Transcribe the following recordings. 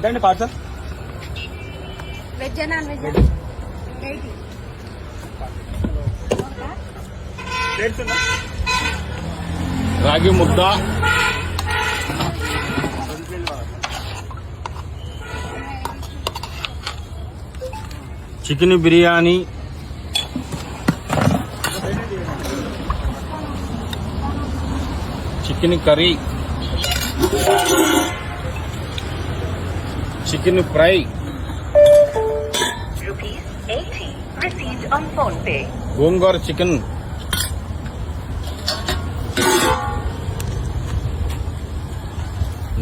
ఎంతండి parcel? Veg non veg 80. Plates ఉందా? రాగి ముద్ద, chicken biryani, chicken curry, chicken fry, ₹80 received on phone pay. Gongura chicken,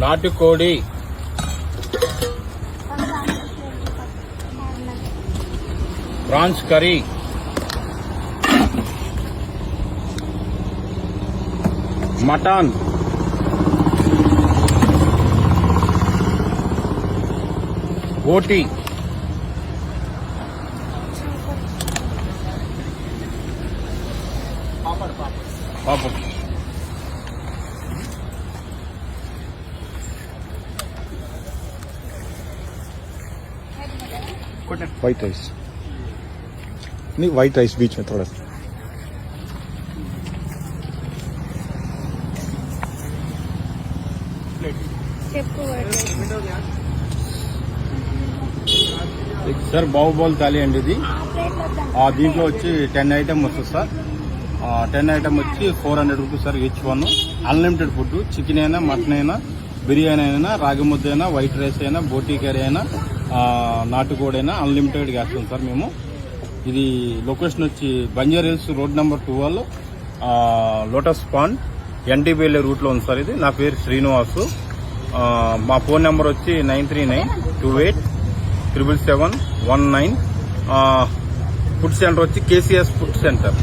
నాటుకోడి, prawns curry, mutton, బోటి, పాపం, व्हाइट राइस नहीं, व्हाइट राइस बीच में थोड़ा सा। సార్ బాహుబలి థాలీ అండి ఇది. దీంట్లో వచ్చి 10 ఐటమ్ వస్తుంది సార్. 10 ఐటమ్ వచ్చి 400 rupees sir each one. Unlimited food, chicken అయినా, మటన్ అయినా, బిర్యానీ అయినా, రాగి ముద్ద అయినా, వైట్ రైస్ అయినా, బోటీ కర్రీ అయినా, నాటుకోడి అయినా అన్లిమిటెడ్ వేస్తాం సార్ మేము. ఇది లొకేషన్ వచ్చి Banjara hills road number 12, lotus pond, ఎన్టీపీఎల్ఏ రూట్లో ఉంది సార్. ఇది నా పేరు శ్రీనివాసు. మా ఫోన్ నెంబర్ వచ్చి 9392877719. ఫుడ్ సెంటర్ వచ్చి కేసీఎస్ ఫుడ్ సెంటర్.